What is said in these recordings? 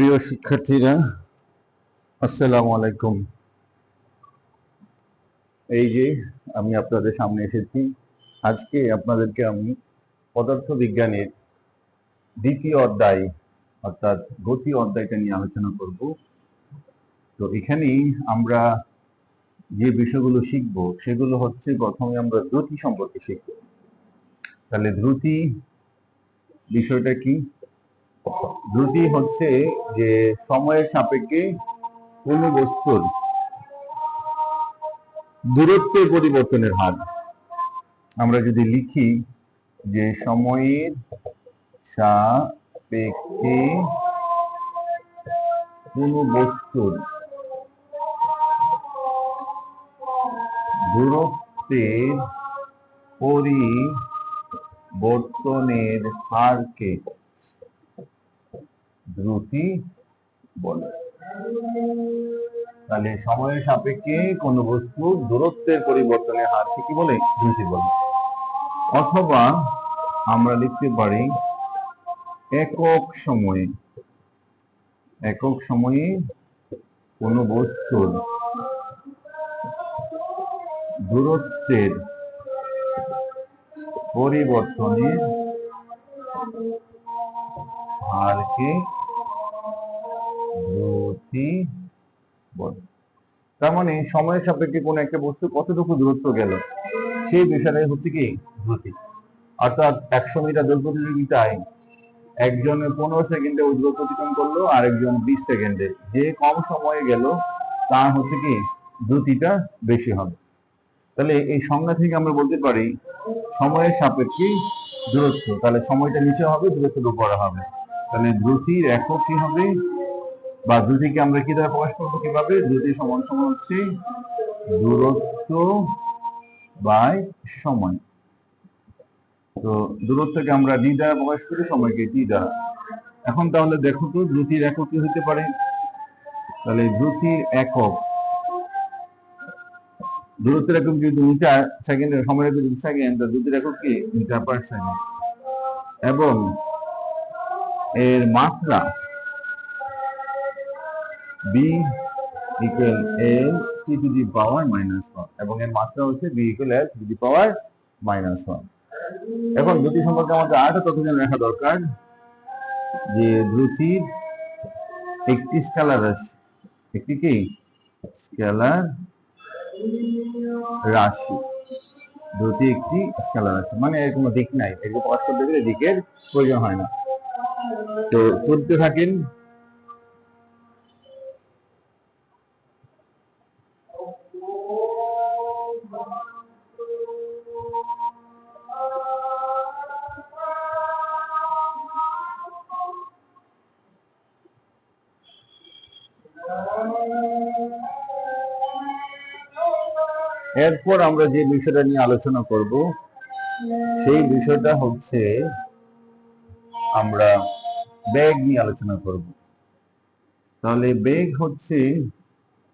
প্রিয় শিক্ষার্থীরা, আসসালামু আলাইকুম। এই যে আমি আপনাদের সামনে এসেছি। আজকে আপনাদেরকে আমি পদার্থবিজ্ঞানের দ্বিতীয় অধ্যায় অর্থাৎ গতি অধ্যায়টা নিয়ে আলোচনা করব। তো এখানেই আমরা যে বিষয়গুলো শিখব সেগুলো হচ্ছে, প্রথমে আমরা দ্রুতি সম্পর্কে শিখব। তাহলে দ্রুতি বিষয়টা কি? দ্রুতি হচ্ছে যে সময়ের সাপেক্ষে কোনো বস্তুর দূরত্বের পরিবর্তনের হার। আমরা যদি লিখি যে সময়ের সাপেক্ষে কোনো বস্তুর দূরত্বের পরিবর্তনের হারকে দ্রুতি বলে। তাহলে সময়ের সাপেক্ষে কোনো বস্তুর দূরত্বের পরিবর্তনের হারকে কি বলে? দ্রুতি বলে। অথবা আমরা লিখতে পারি একক সময়ে কোনো বস্তুর দূরত্বের পরিবর্তনের হারকে দ্রুতি বলে। তার মানে সময়ের সাপেক্ষে কোন একটা বস্তু কতটুকু দূরত্ব গেল সেই বিষয়টাই হচ্ছে কি দ্রুতি। অর্থাৎ 100 মিটার দৌড় প্রতিযোগিতায় একজন 15 সেকেন্ডে ওই দূরত্ব অতিক্রম করলো, আর একজন 20 সেকেন্ডে। যে কম সময়ে গেল তার হচ্ছে কি দ্রুতিটা বেশি হবে। তাহলে এই সংজ্ঞা থেকে আমরা বলতে পারি সময়ের সাপেক্ষে দূরত্ব, তাহলে সময়টা নিচে হবে, দূরত্ব উপরে হবে। তাহলে দ্রুতির একক কি হবে, বা দ্রুতিকে আমরা কি দ্বারা প্রকাশ করবো কিভাবে? দ্রুতি সমান সমান হচ্ছে দূরত্ব বাই সময়। তো দূরত্বকে আমরা ডি দ্বারা প্রকাশ করি, সময়কে টি দ্বারা। এখন তাহলে দেখো তো দ্রুতির একক কি হতে পারে? তাহলে দ্রুতির একক, দূরত্বের একক যদি মিটার, সেকেন্ডের সময়ের একক যদি সেকেন্ড, দ্রুতির একক কি মিটার পার সেকেন্ড। এবং এর মাত্রা B equal L T to the power -1, এবং এর মাত্রা হচ্ছে B equal L to the power -1। এখন দ্রুতি সম্পর্কে আমাদের আরেকটা তথ্য জেনে রাখা দরকার, যে দ্রুতির একটি স্কেলার রাশি, একটি কি স্কেলার রাশি, দ্রুতি একটি স্কেলার রাশি, মানে এর কোনো দিক নাই, এগুলো প্রকাশ করতে গেলে দিকের প্রয়োজন হয় না। তো তুলতে থাকেন। এরপর আমরা যে বিষয়টা নিয়ে আলোচনা করব সেই বিষয়টা হচ্ছে আমরা বেগ নিয়ে আলোচনা করব। তাহলে বেগ হচ্ছে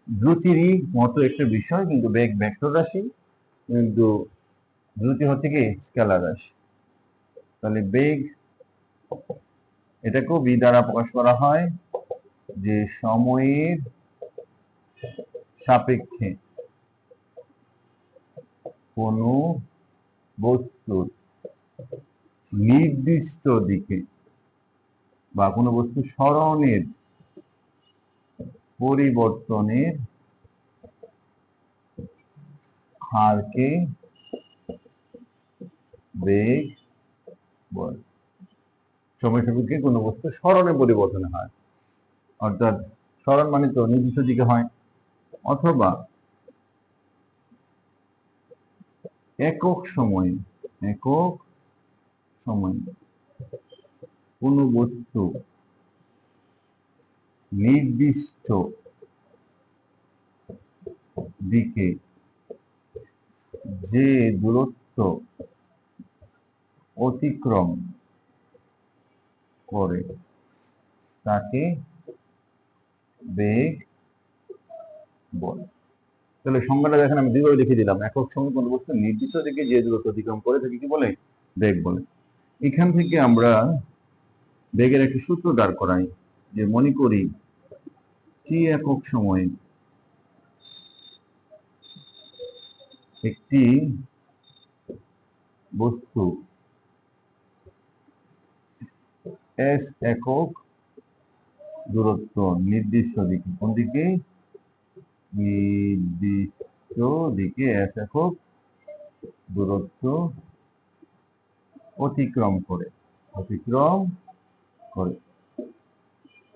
দ্রুতিরই মতো একটা বিষয়, কিন্তু বেগ ভেক্টর রাশি, কিন্তু দ্রুতি হচ্ছে কি স্কেলার রাশি। তাহলে বেগ, এটাকেও বি দ্বারা প্রকাশ করা হয়, যে সময়ের সাপেক্ষে কোনো বস্তুর নির্দিষ্ট দিকে বা কোনো বস্তু সরণের পরিবর্তনের হারকে বেগ বলে। সময় সাপেক্ষে কোনো বস্তু সরণের পরিবর্তনের হার, অর্থাৎ সরণ মানে তো নির্দিষ্ট দিকে হয়। অথবা একক সময়ে কোনো বস্তু নির্দিষ্ট দিকে যে দূরত্ব অতিক্রম করে তাকে বেগ বলে। তাহলে সংজ্ঞাটা দেখেন, আমি দুইভাবে লিখে দিলাম। একক সময় কোনো বস্তু নির্দিষ্ট দিকে যে দূরত্ব অতিক্রম করে তাকে কি বলে? বেগ বলে। এখান থেকে আমরা বেগের একটি সূত্র দাঁড় করাই, যে মনে করি টি একক সময়ে একটি বস্তু এস একক দূরত্ব নির্দিষ্ট দিকে, কোন দিকে? নির্দিষ্ট দিকে এস একক দূরত্ব অতিক্রম করে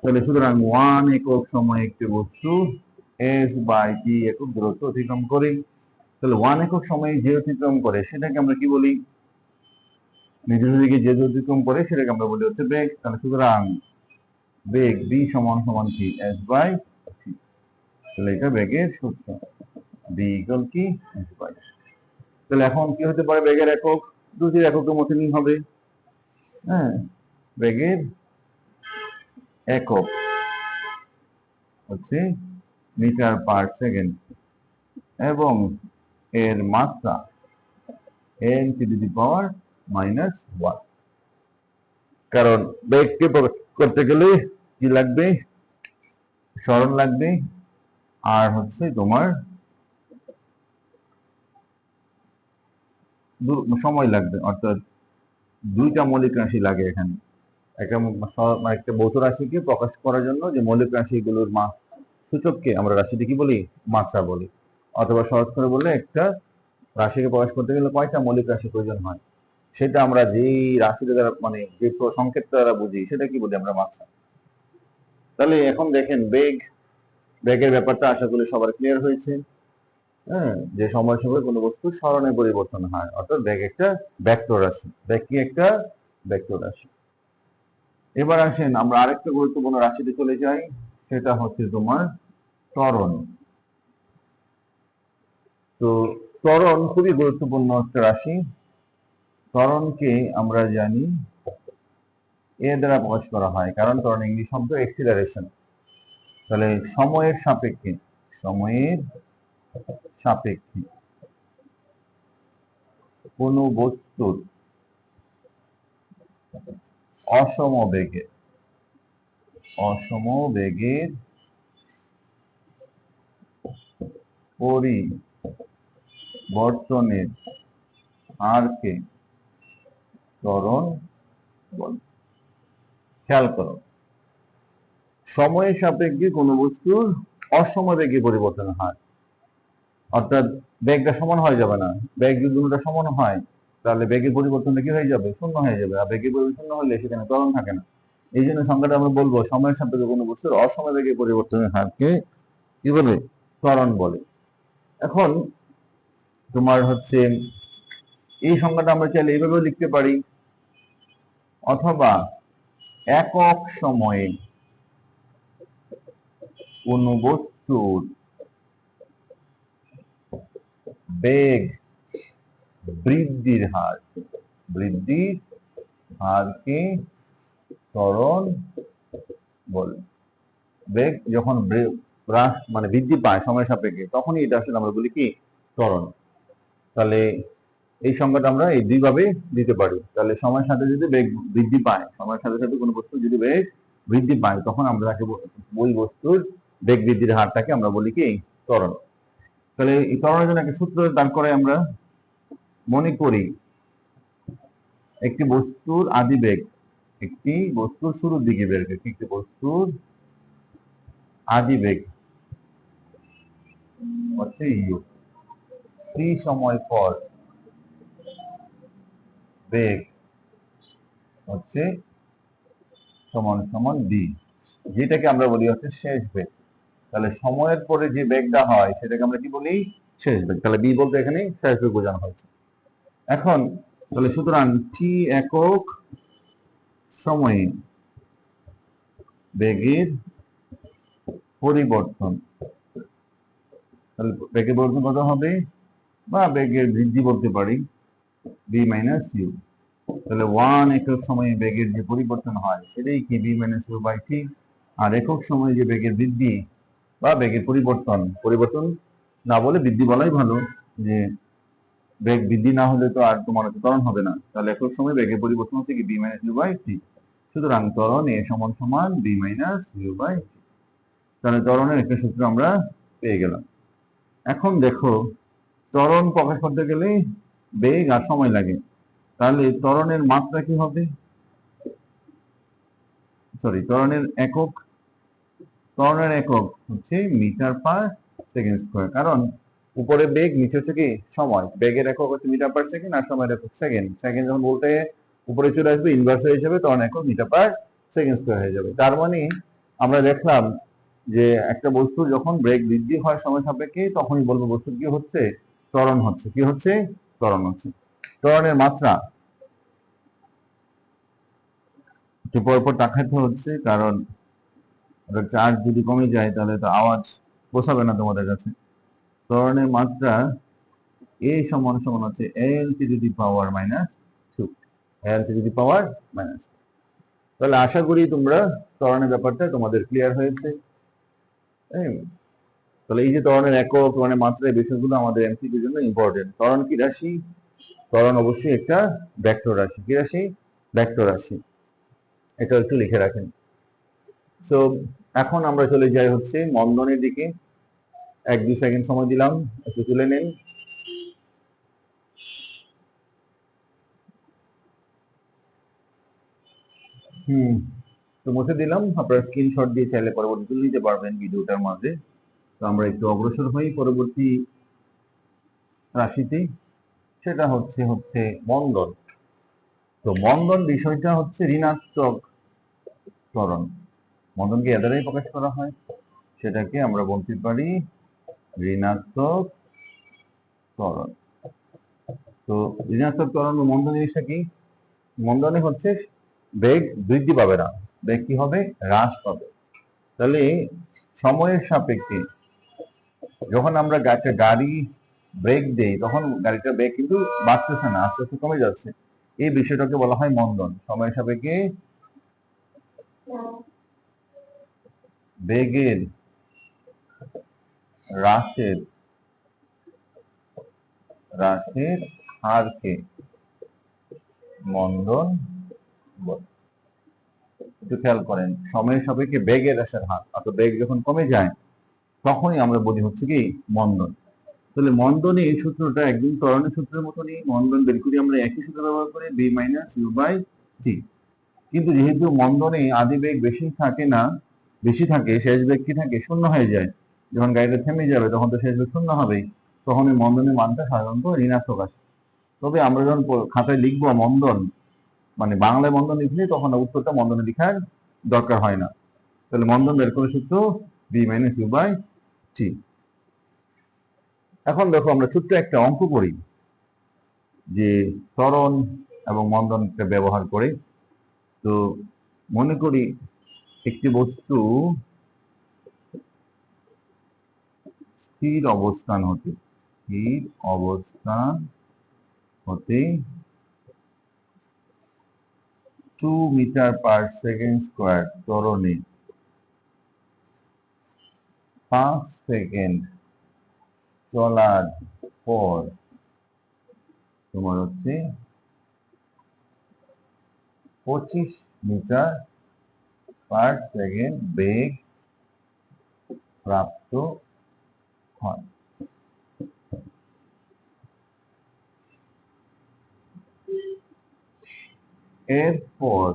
তাহলে সুতরাং 1 একক সময়ে একটি বস্তু এস বাই টি একক দূরত্ব অতিক্রম করে। তাহলে 1 একক সময়ে যে অতিক্রম করে সেটাকে আমরা কি বলি? নির্দিষ্ট দিকে যে অতিক্রম করে সেটাকে আমরা বলি হচ্ছে বেগ। তাহলে সুতরাং বেগ বি সমান সমান কি? S by T. তাহলে এটা বেগের সূত্র, বি ইকুয়াল কি? S by. তাহলে এখন কি হতে পারে বেগের একক? দুটির এককের মধ্যে মিল হবে। হ্যাঁ, বেগের একক হচ্ছে মিটার পার সেকেন্ড এবং এর মাত্রা n টু দি পাওয়ার -1। কারণ বেগকে প্রকাশ করতে গেলে কি লাগবে? সরণ লাগবে, আর হচ্ছে তোমার সময় লাগবে, অর্থাৎ দুইটা মৌলিক রাশি লাগে এখানে। একটা ভৌত রাশিকে প্রকাশ করার জন্য যে মৌলিক রাশিগুলোর সূচককে আমরা রাশিটি কি বলি? মাত্রা বলি। অথবা সহজ করে বললে একটা রাশিকে প্রকাশ করতে গেলে কয়টা মৌলিক রাশি প্রয়োজন হয়, সেটা আমরা যেই রাশিটা দ্বারা মানে যে সংকেত দ্বারা বুঝি সেটা কি বলি? আমরা মাত্রা। তাহলে এখন দেখেন বেগের ব্যাপারটা আশা করি সবার ক্লিয়ার হয়েছে। হ্যাঁ, যে সময় সময় কোনো বস্তুর সরণে পরিবর্তন হয়, অর্থাৎ বেগ একটা ভেক্টর রাশি। বেগ কি? একটা ভেক্টর রাশি। এবার আসেন আমরা আরেকটা গুরুত্বপূর্ণ রাশিতে চলে যাই, সেটা হচ্ছে তোমার ত্বরণ। তো ত্বরণ খুবই গুরুত্বপূর্ণ একটা রাশি। ত্বরণকে আমরা জানি এ দ্বারা প্রকাশ করা হয়, কারণ ত্বরণ ইংলিশ শব্দ এক্সিলারেশন। তাহলে সময়ের সাপেক্ষে কোন বস্তুর অসম বেগের পরিবর্তনের হারকে ত্বরণ বলে। খেয়াল করো, সময়ের সাপেক্ষে কোন বস্তুর অসম বেগে পরিবর্তন হয়, অর্থাৎ বেগটা সমান হয়ে যাবে না। বেগ যদি দুটোটা সমান হয় তাহলে বেগের পরিবর্তনটা কি হয়ে যাবে? শূন্য হয়ে যাবে। আর বেগের পরিবর্তন শূন্য হলে সেখানে ত্বরণ থাকে না। এই জন্য সংখ্যাটা আমরা বলবো সময়ের সাপেক্ষে কোনো বস্তুর অসম বেগে পরিবর্তনের হারকে কি বলে? ত্বরণ বলে। এখন তোমার হচ্ছে এই সংখ্যাটা আমরা চাইলে এইভাবেও লিখতে পারি, অথবা একক সময়ে কোন বস্তুর বেগ বৃদ্ধির হারকে ত্বরণ বলে। বেগ যখন মানে বৃদ্ধি পায় সময়ের সাপেক্ষে, তখনই এটা আসলে আমরা বলি কি? ত্বরণ। তাহলে এই সংখ্যাটা আমরা এই দুইভাবে দিতে পারি। তাহলে সময়ের সাথে যদি বেগ বৃদ্ধি পায়, সময়ের সাথে সাথে কোনো বস্তু যদি বেগ বৃদ্ধি পায়, তখন আমরা তাকে ওই বস্তুর বেগ বৃদ্ধির হারটাকে আমরা বলি কি? ত্বরণ। তাহলে এই ত্বরণের জন্য একটা সূত্র দান করে আমরা মনে করি একটি বস্তুর আদিবেগ, একটি বস্তুর শুরুর দিকে বের করে, একটি বস্তুর আদিবেগ হচ্ছে ইউ। টি সময় পর বেগ হচ্ছে সমান সমান বি, যেটাকে আমরা বলি হচ্ছে শেষ বেগ। তাহলে সময়ের পরে যে বেগটা হয় সেটাকে আমরা কি বলি? শেষ বেগ। তাহলে বি বলতে এখানে শেষ বেগ বোঝানো হয়েছে। এখন তাহলে সুতরাং টি একক সময়ে বেগের পরিবর্তন, তাহলে বেগের পরিবর্তন কত হবে? বা বেগের বৃদ্ধি বলতে পারি, বি মাইনাস ইউ। তাহলে 1 একক সময়ে বেগের যে পরিবর্তন হয় সেটাই কি? B minus you by T. আর একক সময়ে যে বেগের বৃদ্ধি বা বেগের পরিবর্তন না বলে বৃদ্ধি বলাই ভালো, যে বেগ বৃদ্ধি না হলে তো আর তোমার ত্বরণ হবে না। তাহলে একক সময় বেগের পরিবর্তন হচ্ছে কি? B minus you by T. সুতরাং ত্বরণ এ সমান সমান বি মাইনাস ইউ বাই, তাহলে ত্বরণের একটা সূত্র আমরা পেয়ে গেলাম। এখন দেখো, ত্বরণ প্রকাশ করতে গেলে বেগ আর সময় লাগে, তাহলে ত্বরণের মাত্রা কি হবে? ত্বরণের একক হচ্ছে মিটার পার সেকেন্ড স্কোয়ার, কারণ উপরে বেগ, নিচে হচ্ছে কি সময়। বেগের একক হচ্ছে মিটার পার সেকেন্ড আর সময়ের একক সেকেন্ড। সেকেন্ড যখন বলতে উপরে চলে আসবে, ইনভার্স হয়ে যাবে, তখন একক মিটার পার সেকেন্ড স্কোয়ার হয়ে যাবে। তার মানে আমরা দেখলাম যে একটা বস্তু যখন বেগ বৃদ্ধি হয় সময় সাপেক্ষে, তখনই বলবো বস্তু কি হচ্ছে, ত্বরণ হচ্ছে। কি হচ্ছে? ত্বরণ হচ্ছে। ত্বরণের মাত্রা একটু পরপর তাকাতে হচ্ছে, কারণ চার্জ যদি কমে যায় তাহলে তো আওয়াজ পোষাবে না তোমাদের কাছে। ত্বরণের মাত্রা এ সমান সমান হচ্ছে L to the power minus 2, L to the power minus. তাহলে আশা করি তোমরা ত্বরণের ব্যাপারটা তোমাদের ক্লিয়ার হয়েছে। তাহলে এই যে ত্বরণের একক, ত্বরণের মাত্রা, এই বিষয়গুলো আমাদের এমসিকিউর জন্য ইম্পর্টেন্ট। ত্বরণ কি রাশি? ত্বরণ অবশ্যই একটা ভেক্টর রাশি। কি রাশি? ভেক্টর রাশি। এটা একটু লিখে রাখেন। সো এখন আমরা চলে যাই হচ্ছে মন্দনের দিকে। 1-2 সেকেন্ড সময় দিলাম, একটু তুলে নেন। তো মুছে দিলাম। আপনারা স্ক্রিনশট দিয়ে চাইলে পরবর্তী নিতে পারবেন ভিডিওটার মাঝে। তো আমরা একটু অগ্রসর হই পরবর্তী রাশিতে, সেটা হচ্ছে মন্দন। তো মন্দন বিষয়টা হচ্ছে ঋণাত্মক ত্বরণ। মন্দনকে এ দ্বারাই প্রকাশ করা হয়, সেটাকে আমরা বলতে পারি ঋণাত্মক ত্বরণ। তো ঋণাত্মক ত্বরণ ও মন্দন জিনিসটা কি? মন্দনে হচ্ছে বেগ বৃদ্ধি পাবে না, বেগ কি হবে? হ্রাস পাবে। তাহলে সময়ের সাপেক্ষে যখন আমরা একটা গাড়ি ব্রেক দেই, তখন গাড়িটার বেগ কিন্তু বাড়তেছে না, আস্তে আস্তে কমে যাচ্ছে। এই বিষয়টাকে বলা হয় মন্দন। সময়ের সাপেক্ষে বেগের হ্রাসের হারকে মন্দন বলে। একটু খেয়াল করেন, সময়ের সাপেক্ষে বেগের হ্রাসের হার, অর্থাৎ বেগ যখন কমে যায় তখনই আমরা বলি হচ্ছে কি মন্দন। তাহলে মন্দনে এই সূত্রটা একদম ত্বরণের সূত্রের মতনই। মন্দন বের করি আমরা একই সূত্র ব্যবহার করে, B minus you by T. কিন্তু যেহেতু মন্দনে আদি বেগ বেশি থাকে না, বেশি থাকে, শেষ বেগ কি থাকে? শূন্য হয়ে যায়। যখন গাড়িটা থেমে যাবে তখন তো শেষ বেগ শূন্য হবেই, তখন এই মন্দনের মানটা সাধারণত ঋণাত্মক আসে। তবে আমরা যখন খাতায় লিখবো মন্দন, মানে বাংলায় মন্দন লিখলে, তখন উত্তরটা মন্দনে লেখার দরকার হয় না। তাহলে মন্দন বের করে সূত্র B minus you by T. এখন দেখো, আমরা ছোট্ট একটা অঙ্ক করি যে ত্বরণ এবং মন্দনকে ব্যবহার করে। তো মনে করি একটি বস্তু স্থির অবস্থান হতে 2 মিটার পার সেকেন্ড স্কোয়ার ত্বরণে 5 সেকেন্ড চলার পর তোমার হচ্ছে 25 মিটার পার সেকেন্ড বেগ প্রাপ্ত হয়। এরপর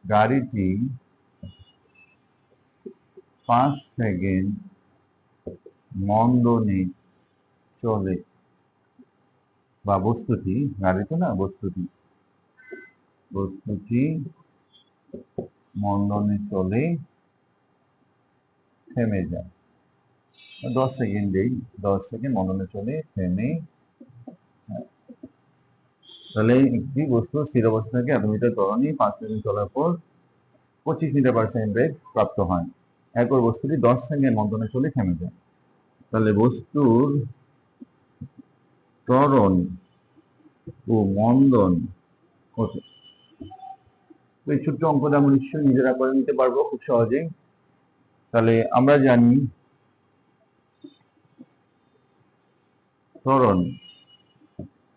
গাড়িটি 5 সেকেন্ড মন্দনে চলে, বা বস্তুটি, গাড়ি তো না, বস্তুটি মন্দনে চলে থেমে যায়। 10 সেকেন্ডেই, 10 সেকেন্ড মন্দনে চলে থেমে। তাহলে একটি বস্তু স্থির অবস্থা থেকে এত মিটার ত্বরণে 5 সেকেন্ড চলার পর 25 মিটার পার সেকেন্ড বেগ প্রাপ্ত হয়। এরপর বস্তুটি 10 সেকেন্ড মন্দনে চলে থেমে যায়। তাহলে বস্তুর ত্বরণ ও মন্দন হতে, এই ছোট্ট অঙ্কটা আমরা নিশ্চয়ই নিজেরা করে নিতে পারবো খুব সহজেই। তাহলে আমরা জানি ত্বরণ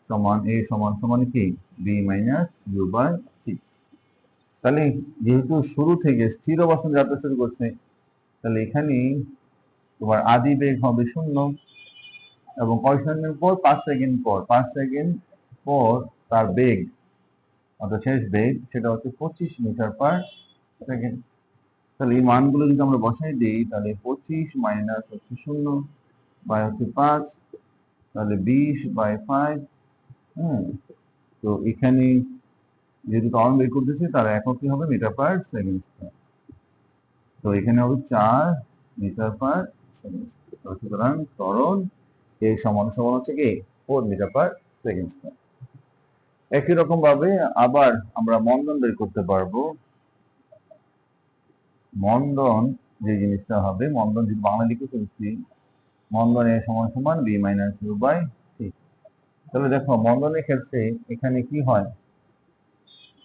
সমান এ সমান সমান কি B minus you by T. তাহলে যেহেতু শুরু থেকে স্থির অবস্থানে যাত্রা শুরু করছে, তাহলে এখানে তোমার আদি বেগ হবে 0, এবং কয় সেকেন্ড পর? 5 সেকেন্ড পর। 5 সেকেন্ড পর তার বেগ, অর্থাৎ শেষ বেগ, সেটা হচ্ছে 25 মিটার/সেকেন্ড। তাহলে এই মানগুলো যদি আমরা বসাই দিই, তাহলে 25 মাইনাস হচ্ছে 0 বাই হচ্ছে 5, তাহলে 20/5। তো এখানে যেহেতু ত্বরণ বের করতেছি, তার একক কি হবে? Metre per second square. তো এখানে হবে 4 মিটার/সেকেন্ড স্কয়ার। সুতরাং ত্বরণ এর সমান সমান হচ্ছে কি 4 মিটার/সেকেন্ড স্কয়ার। একই রকম ভাবে আবার আমরা মন্দন বের করতে পারবো। মন্দন যে জিনিসটা হবে, মন্দন যদি বাংলা লিখে ফেলছি, মন্দন এর সমান সমান b minus you by T. তাহলে দেখো মন্দনের ক্ষেত্রে এখানে কি হয়,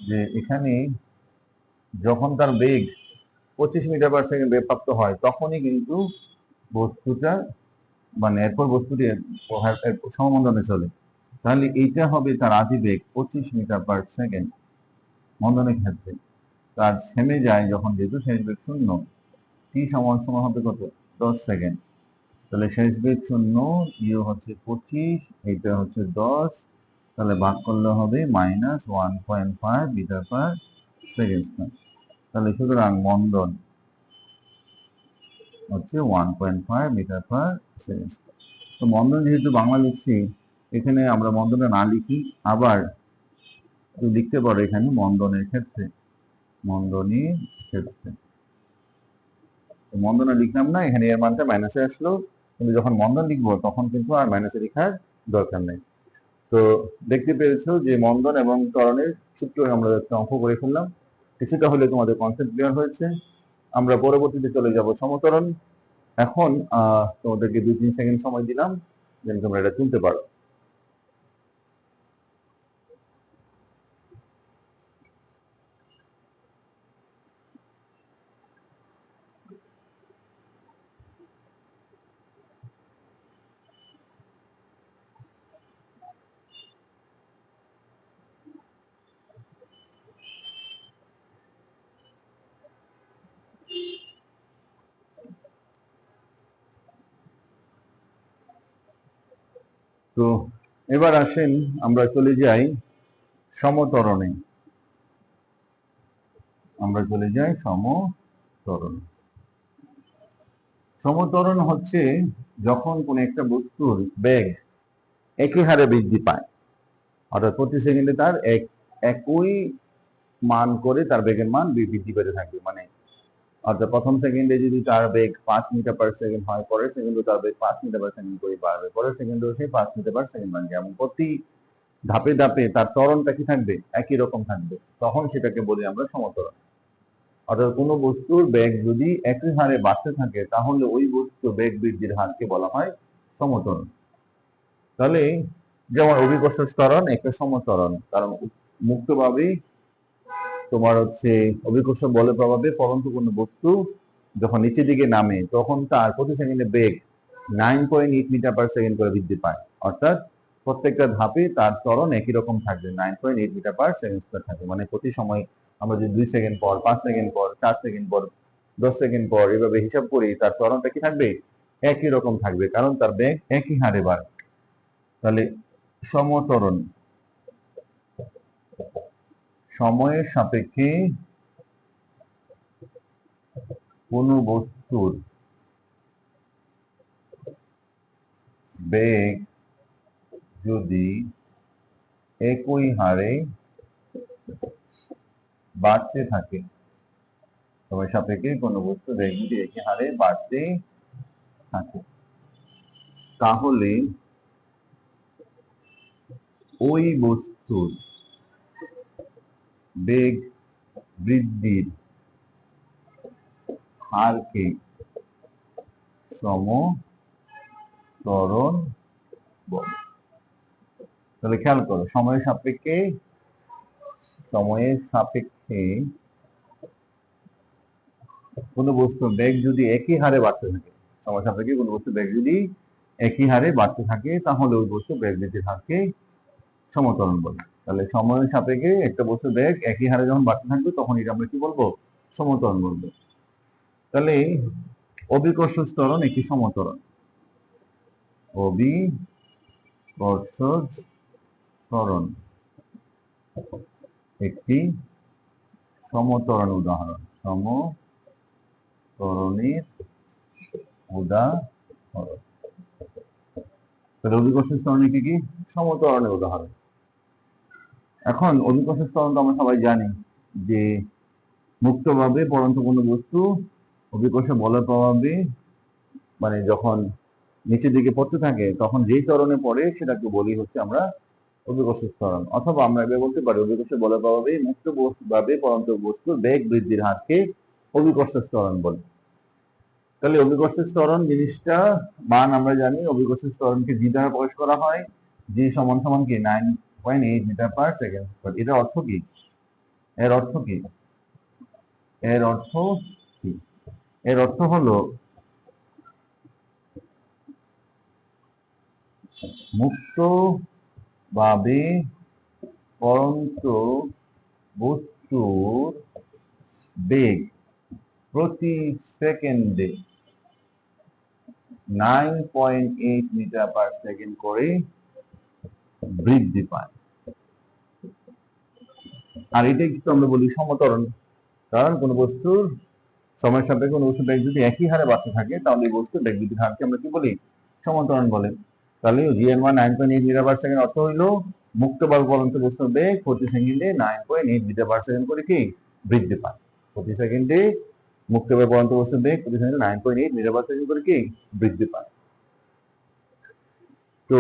যে এখানে যখন তার বেগ 25 মিটার/সেকেন্ড বেগ প্রাপ্ত হয়, তখনই কিন্তু বস্তুটা, মানে এরপর বস্তুটি সমমন্দনে চলে। তাহলে এইটা হবে তার আদি বেগ 25 মিটার/সেকেন্ড মন্দনের ক্ষেত্রে। তার থেমে যায় যখন, যেহেতু শেষ বেগ 0, টি সমান সমান হবে কত? 10 সেকেন্ড। তাহলে শেষ বেগ 0, ইউ হচ্ছে 25, এইটা হচ্ছে 10, তাহলে ভাগ করলে হবে -1.5 মিটার/সেকেন্ড স্কয়ার। তাহলে সুতরাং মন্দন হচ্ছে 1.5 মিটার/সেকেন্ড স্কয়ার। তো মন্দন যেহেতু বাংলা লিখছি, এখানে আমরা মন্দনটা না লিখি, আবার লিখতে পারো এখানে মন্দনের ক্ষেত্রে, মন্দনের ক্ষেত্রে মন্দনে লিখলাম না, এখানে এর মানটা মাইনাসে আসলো, কিন্তু যখন মন্দন লিখবো তখন কিন্তু আর মাইনাসে লেখার দরকার নেই। তো দেখতে পেরেছো যে মন্দন এবং ত্বরণের সূত্র আমরা একটা অঙ্ক করে ফেললাম। কিছুটা হলে তোমাদের কনসেপ্ট ক্লিয়ার হয়েছে। আমরা পরবর্তীতে চলে যাব সমত্বরণ। এখন তোমাদেরকে 2-3 সেকেন্ড সময় দিলাম যেন তোমরা এটা তুলতে পারো। তো এবার আসেন আমরা চলে যাই সমত্বরণে। সমত্বরণ। সমত্বরণ হচ্ছে যখন কোন একটা বস্তুর বেগ একই হারে বৃদ্ধি পায়, অর্থাৎ প্রতি সেকেন্ডে তার একই মান করে তার বেগের মান বৃদ্ধি পেতে থাকবে। মানে অর্থাৎ প্রথম সেকেন্ডে যদি তার বেগ 5 মিটার/সেকেন্ড হয়, পরের সেকেন্ডে তার বেগ 5 মিটার/সেকেন্ড করে বাড়বে, পরের সেকেন্ডেও সেই 5 মিটার/সেকেন্ড বাড়বে। এবং প্রতি ধাপে ধাপে তার ত্বরণটা কি থাকবে? একই রকম থাকবে। তখন সেটাকে বলি আমরা সমত্বরণ। অর্থাৎ কোনো বস্তুর বেগ যদি একই হারে বাড়তে থাকে, তাহলে ওই বস্তুর বেগ বৃদ্ধির হারকে বলা হয় সমত্বরণ। তাহলে যেমন অভিকর্ষজ ত্বরণ একটা সমত্বরণ, কারণ মুক্তভাবে তোমার হচ্ছে অভিকর্ষ বলের প্রভাবে পরন্ত কোনো বস্তু যখন নিচের দিকে নামে, তখন তার প্রতি সেকেন্ডে বেগ 9.8 মিটার/সেকেন্ড করে বৃদ্ধি পায়। অর্থাৎ প্রত্যেকটা ধাপে তার ত্বরণ একই রকম থাকবে, 9.8 মিটার/সেকেন্ড স্কয়ার থাকবে। মানে প্রতি সময় আমরা যদি 2 সেকেন্ড পর, 5 সেকেন্ড পর, 4 সেকেন্ড পর, 10 সেকেন্ড পর এভাবে হিসাব করি, তার ত্বরণটা কি থাকবে? একই রকম থাকবে, কারণ তার বেগ একই হারে বাড়ে। তাহলে সমত্বরণ সময়ের সাপেক্ষে কোন বস্তুর বেগ যদি একই হারে বাড়তে থাকে, সময়ের সাপেক্ষে কোন বস্তুর বেগ যদি একই হারে বাড়তে থাকে, তাহলে ওই বস্তুর বেগ বৃদ্ধির হারকে সমত্বরণ বলে। তাহলে খেয়াল করো, সময়ের সাপেক্ষে কোন বস্তুর বেগ যদি একই হারে বাড়তে থাকে, সময়ের সাপেক্ষে কোন বস্তুর বেগ যদি একই হারে বাড়তে থাকে, তাহলে ওই বস্তুর বেগ বৃদ্ধির হারকে সমত্বরণ বলে। তাহলে সময়ের সাপেক্ষে একটা বস্তুর বেগ একই হারে যখন বাড়তে থাকবে তখন এটা আমরা কি বলবো, সমত্বরণ বলবো। তাহলে অভিকর্ষ ত্বরণ একটি সমত্বরণ, অভিকর্ষ ত্বরণ একটি সমত্বরণ উদাহরণ, সমত্বরণের উদাহরণ। তাহলে অভিকর্ষ ত্বরণ একটি কি সমত্বরণের উদাহরণ। এখন অভিকর্ষ ত্বরণ তো আমরা সবাই জানি যে মুক্তভাবে পড়ন্ত কোনো বস্তু অভিকর্ষ বলের প্রভাবে মানে যখন নিচের দিকে পড়তে থাকে তখন যেই ত্বরণে পড়ে সেটাকে বলি হচ্ছে আমরা অভিকর্ষ ত্বরণ, অথবা আমরা এভাবে বলতে পারি অভিকর্ষ বলের প্রভাবে মুক্ত ভাবে পড়ন্ত বস্তুর বেগ বৃদ্ধির হারকে অভিকর্ষ ত্বরণ বলে। তাহলে অভিকর্ষ ত্বরণ জিনিসটা মান আমরা জানি, অভিকর্ষ ত্বরণকে জি দ্বারা প্রকাশ করা হয়, জি সমান সমান কি 9.8 মিটার পার সেকেন্ড স্কয়ার। এর অর্থ কি? এর অর্থ কি? এর অর্থ কি? এর অর্থ হলো মুক্ত ভাবে পড়ন্ত বস্তুর বেগ প্রতি সেকেন্ডে 9.8 মিটার পার সেকেন্ড করে বৃদ্ধি পায়। আর এটাই কিন্তু আমরা বলি সমত্বরণ, কারণ কোনো বস্তুর সময়ের সাপেক্ষে কোনো বস্তুর বেগ যদি একই হারে বাড়তে থাকে তাহলে এই বস্তুর বেগ বৃদ্ধির হারকে আমরা কি বলি, সমত্বরণ বলে। তাহলে জি এর মান 9.8 মিটার পার সেকেন্ড অর্থ হইল মুক্তভাবে পড়ন্ত বস্তুর বেগ প্রতি সেকেন্ডে 9.8 মিটার পার সেকেন্ড করে কি বৃদ্ধি পায়। প্রতি সেকেন্ডে মুক্তভাবে পড়ন্ত বস্তুর বেগ প্রতি সেকেন্ডে 9.8 মিটার পার সেকেন্ড করে কি বৃদ্ধি পায়। তো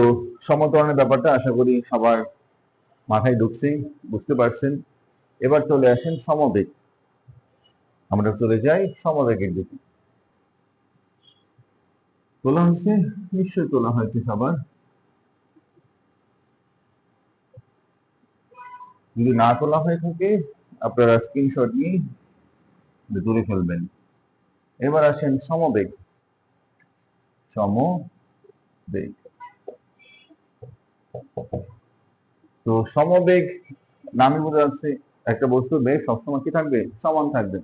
সমত্বরণের ব্যাপারটা আশা করি সবার মাথায় ঢুকছে, বুঝতে পারছেন। এবার চলে আসেন সমবেগ। আমরা চলে যাই সমবেগের দিকে। তোলা হয়েছে, নিশ্চয়ই তোলা হয়েছে সবার। যদি না তোলা হয়ে থাকে আপনারা স্ক্রিনশট নিয়ে তুলে ফেলবেন। এবার আসেন সমবেগ। সমবেগ, তো সমবেগ নামে বোঝা যাচ্ছে একটা বস্তুর বেগ সবসময় কি থাকবে, সমান থাকবে।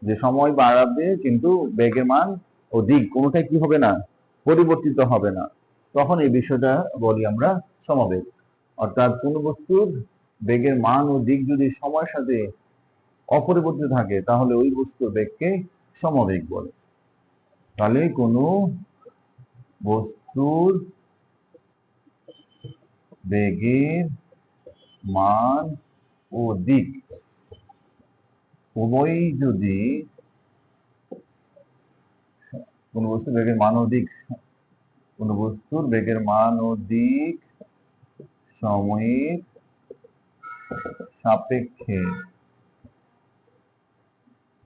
যে সময় বাড়াবে কিন্তু বেগের মান ও দিক কোনোটাই কি হবে না, পরিবর্তিত হবে না, তখন এই বিষয়টা বলি আমরা সমবেগ। অর্থাৎ কোন বস্তুর বেগের মান ও দিক যদি সময়ের সাথে অপরিবর্তিত থাকে তাহলে ওই বস্তুর বেগকে সমবেগ বলে। তাহলে কোনো বস্তুর বেগের মান ও দিক উভয়ই যদি কোন বস্তুর বেগের মান ও দিক, কোন বস্তুর বেগের মান ও দিক সময়ের সাপেক্ষে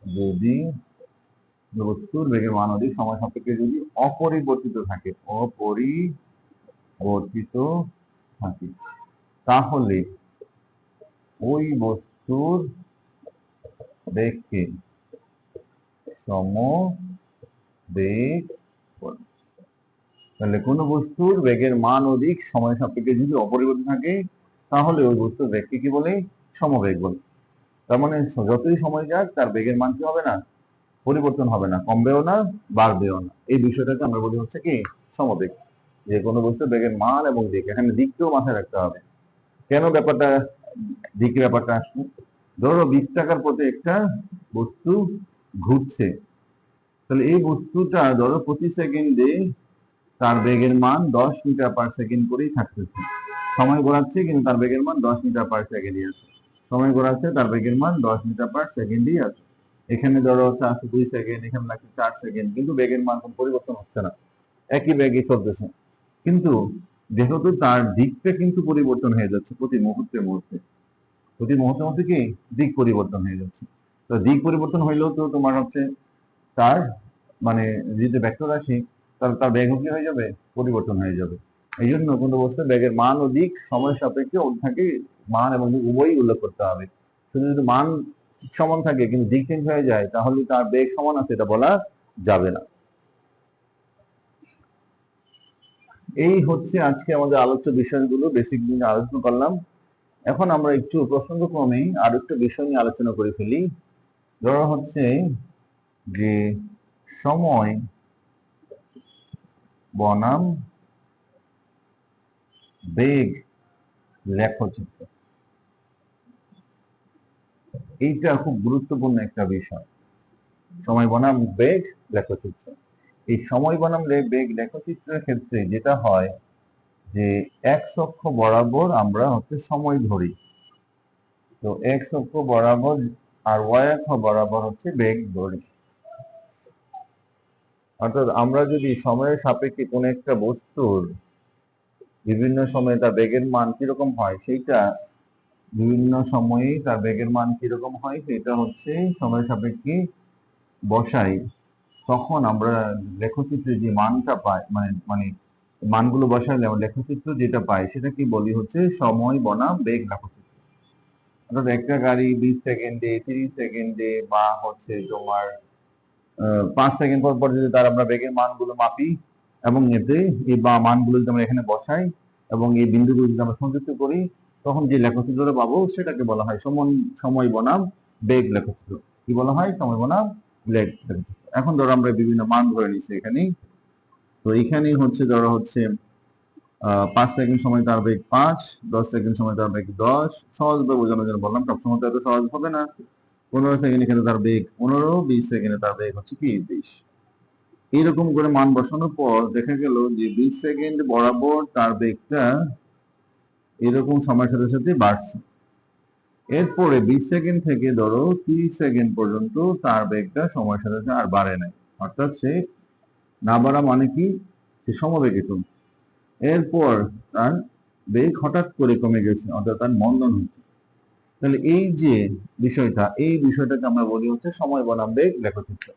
যদি বস্তুর বেগের মান ও দিক সময় সাপেক্ষে যদি অপরিবর্তিত থাকে, অপরিবর্তিত থাকে তাহলে ওই বস্তুর বেগকে সমবেগ বলে। তাহলে কোন বস্তুর বেগের মান ও দিক সময় সাপেক্ষে যদি অপরিবর্তিত থাকে তাহলে ওই বস্তুর বেগকে কি বলে, সমবেগ বলে। তার মানে যতই সময় যাক তার বেগের মান কি হবে না, পরিবর্তন হবে না, কমবেও না বাড়বেও না। এই বিষয়টাকে আমরা বলি হচ্ছে কি সমবেগ। যে কোনো বস্তুর বেগের মান এবং দিক, এখানে দিককেও মাথায় রাখতে হবে। কেন ব্যাপারটা দিকের ব্যাপারটা আসছে, ধরো বৃত্তাকার পথে একটা বস্তু ঘুরছে, তাহলে এই বস্তুটা ধরো প্রতি সেকেন্ডে তার বেগের মান 10 মিটার পার সেকেন্ড করেই থাকতেছে। সময় গড়াচ্ছে কিন্তু তার বেগের মান 10 মিটার পার সেকেন্ডই আছে। সময় গড়াচ্ছে তার বেগের মান 10 মিটার পার সেকেন্ডই আছে। এখানে ধরো হচ্ছে আছে 2 সেকেন্ড, এখানে লাগছে 4 সেকেন্ড, কিন্তু বেগের মান কোনো পরিবর্তন হচ্ছে না, একই বেগে চলতেছে। কিন্তু যেহেতু তার দিকটা কিন্তু পরিবর্তন হয়ে যাচ্ছে প্রতি মুহূর্তে মুহূর্তে, প্রতি মুহূর্তে মুহূর্তে কি দিক পরিবর্তন হয়ে যাচ্ছে। তো দিক পরিবর্তন হইলেও তো তোমার হচ্ছে তার মানে যদি ভেক্টর রাশি তাহলে তার বেগ কি হয়ে যাবে, পরিবর্তন হয়ে যাবে। এই জন্য কোনো বস্তুর বেগের মান ও দিক সময়ের সাপেক্ষে থাকে, মান এবং দিক উভয়ই উল্লেখ করতে হবে। শুধু যদি মান সমান থাকে কিন্তু দিক চেঞ্জ হয়ে যায় তাহলে তার বেগ সমান আছে এটা বলা যাবে না। এই হচ্ছে আজকে আমাদের আলোচ্য বিষয়গুলো বেসিক নিয়ে আলোচনা করলাম। এখন আমরা একটু প্রসঙ্গক্রমে আরো একটা বিষয় নিয়ে আলোচনা করে ফেলি। ধরো হচ্ছে যে সময় বনাম বেগ লেখচিত্র, এইটা খুব গুরুত্বপূর্ণ একটা বিষয়। সময় বনাম বেগ লেখচিত্র, এই সময় বনাম বেগ লেখচিত্রের ক্ষেত্রে যেটা হয় যে এক্স অক্ষ বরাবর আমরা হচ্ছে সময় ধরি, তো এক্স অক্ষ বরাবর আর ওয়াই অক্ষ বরাবর হচ্ছে বেগ ধরি। অর্থাৎ আমরা যদি সময়ের সাপেক্ষে কোন একটা বস্তুর বিভিন্ন সময়ে তার বেগের মান কিরকম হয় সেইটা বিভিন্ন সময়ে তার বেগের মান কিরকম হয় সেটা হচ্ছে সময়ের সাপেক্ষে বসাই, তখন আমরা লেখচিত্রে যে মানটা পাই, মানে মানে মানগুলো বসাইলে আমরা লেখচিত্র যেটা পাই সেটা কি বলি হচ্ছে সময় বনাম বেগ লেখচিত্র। অর্থাৎ একটা গাড়ি 20 সেকেন্ডে, 30 সেকেন্ডে বা হচ্ছে তোমার 5 সেকেন্ড পর পর যদি তার আমরা বেগের মানগুলো মাপি এবং এতে এই বা মানগুলো যদি আমরা এখানে বসাই এবং এই বিন্দুগুলো যদি আমরা সংযুক্ত করি, তখন যে লেখচিত্রটা পাবো সেটাকে বলা হয় সময় বনাম বেগ লেখচিত্র। কি বলা হয়? সময় বনাম বেগ লেখচিত্র। এখন ধরো আমরা বিভিন্ন মান ধরে নিচ্ছি এখানে, তো এখানে হচ্ছে ধরো হচ্ছে 5 সেকেন্ড সময় তার বেগ 5, 10 সেকেন্ড সময় তার বেগ 10। সহজভাবে বোঝানোর জন্য বললাম, সবসময় তো এত সহজ হবে না। 15 সেকেন্ড এখানে তার বেগ 15, 20 সেকেন্ডে তার বেগ হচ্ছে কি 20। এইরকম করে মান বসানোর পর দেখা গেল যে 20 সেকেন্ড বরাবর তার বেগটা এরকম সময়ের সাথে সাথে বাড়ছে। এরপরে 20 সেকেন্ড থেকে ধরো 30 সেকেন্ড পর্যন্ত তার বেগটা সময়ের সাথে সাথে আর বাড়ে নাই, অর্থাৎ সে না বাড়া মানে কি, সে সমবেগে চলছে। এরপর তার বেগ হঠাৎ করে কমে গেছে, অর্থাৎ তার মন্দন হয়েছে। তাহলে এই যে বিষয়টা, এই বিষয়টাকে আমরা বলি হচ্ছে সময় বনাম বেগ লেখচিত্র।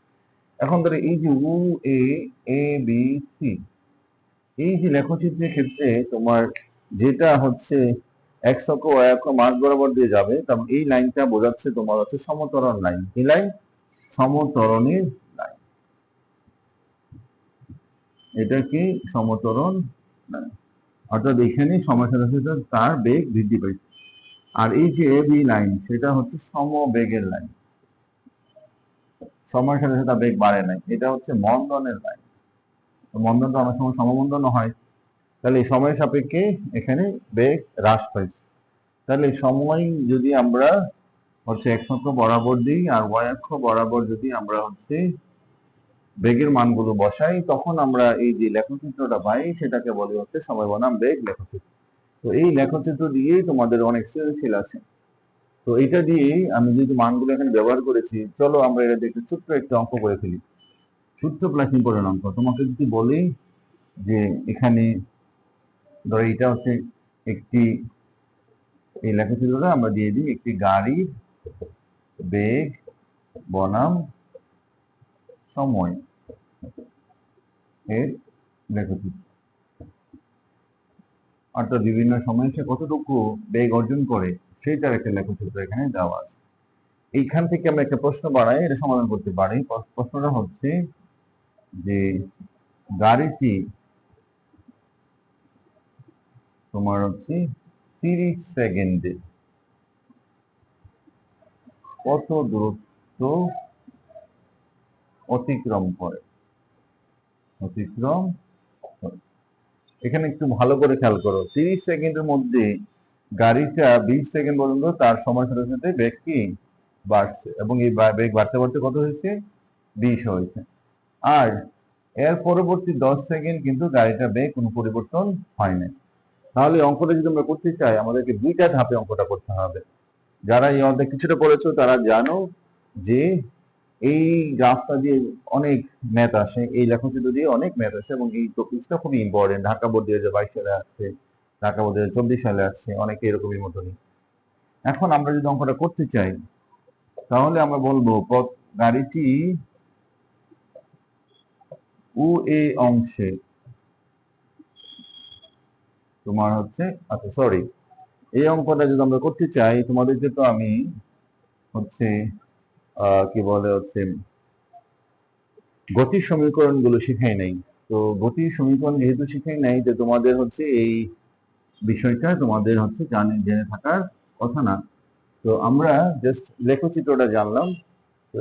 এখন ধরো এই যে উ এ এ বি সি, এই যে লেখচিত্রের ক্ষেত্রে তোমার যেটা হচ্ছে এক্স অক্ষ ওয়াই অক্ষ মাঝ বরাবর দিয়ে যাবে, তখন এই লাইনটা বোঝাচ্ছে তোমার হচ্ছে সমতরণ লাইন। কি লাইন? সমতরণের লাইন। এটা কি? সমতরণ লাইন। অর্থাৎ এখানে সময়ের সাথে সাথে তার বেগ বৃদ্ধি পাইছে। আর এই যে এ বি লাইন, সেটা হচ্ছে সমবেগের লাইন, সময়ের সাথে সাথে তার বেগ বাড়ে নাই, এটা হচ্ছে মন্দনের লাইন। মন্দনটা অনেক সময় সমমন্দন হয়। তাহলে এই সময়ের সাপেক্ষে এখানে বেগ হ্রাস পাইছে। তাহলে সময় যদি আমরা হচ্ছে এক্স অক্ষ বরাবর দিই আর ওয়াই অক্ষ বরাবর যদি আমরা হচ্ছে বেগের মানগুলো বসাই, তখন আমরা এই যে লেখচিত্রটা পাই সেটাকে বলি হচ্ছে সময় বনাম বেগ লেখচিত্র। তো এই লেখচিত্র দিয়েই তোমাদের অনেক সৃজনশীল আছে। তো এটা দিয়েই আমি যেহেতু মানগুলো এখানে ব্যবহার করেছি, চলো আমরা এটা একটু ছোট্ট একটা অঙ্ক করে ফেলি। ছোট্ট প্লাস ইম্পর্টেন্ট অঙ্ক। তোমাকে যদি বলি যে এখানে ধরো এটা হচ্ছে একটি, এই লেখচিত্রটা আমরা দিয়ে দিই একটি গাড়ির বেগ বনাম সময় এর লেখচিত্র। অর্থাৎ বিভিন্ন সময়ে সে কতটুকু বেগ অর্জন করে সেইটার একটা লেখচিত্র এখানে দেওয়া আছে। এইখান থেকে আমরা একটা প্রশ্ন বাড়াই, এটা সমাধান করতে পারি। প্রশ্নটা হচ্ছে যে গাড়িটি তোমার হচ্ছে 30 সেকেন্ডে কত দূরত্ব অতিক্রম করে। এখানে একটু ভালো করে খেয়াল করো, 30 সেকেন্ডের মধ্যে গাড়িটা 20 সেকেন্ড পর্যন্ত তার সময় সাথে সাথে বেগ কি বাড়ছে, এবং এই বেগ বাড়তে বাড়তে কত হয়েছে? 20 হয়েছে। আর এর পরবর্তী 10 সেকেন্ড কিন্তু গাড়িটা বেগ কোনো পরিবর্তন হয় না। তাহলে অঙ্কটা যদি আমরা করতে চাই, আমাদেরকে দুইটা ধাপে অঙ্কটা করতে হবে। যারা এই অধ্যায় কিছুটা পড়েছো তারা জানো যে এই গ্রাফটা দিয়ে অনেক ম্যাথ আসে, এই লেখচিত্র দিয়ে অনেক ম্যাথ আসে, এবং এই টপিকসটা খুবই ইম্পর্টেন্ট। ঢাকা বোর্ড 2022 সালে আসছে, ঢাকা বোর্ড 2024 সালে আসছে, অনেকে এরকমই মতনই। এখন আমরা যদি অঙ্কটা করতে চাই, তাহলে আমরা বলবো গাড়িটি ও এ অংশে তোমার হচ্ছে, আচ্ছা সরি, এই অঙ্কটা যদি আমরা করতে চাই, তোমাদেরকে তো আমি হচ্ছে কি বলে হচ্ছে গতির সমীকরণ গুলো শিখাই নাই। তো গতির সমীকরণ যেহেতু শিখাই নাই, যে তোমাদের হচ্ছে এই বিষয়টা তোমাদের হচ্ছে জেনে থাকার কথা না। তো আমরা জাস্ট লেখচিত্রটা জানলাম,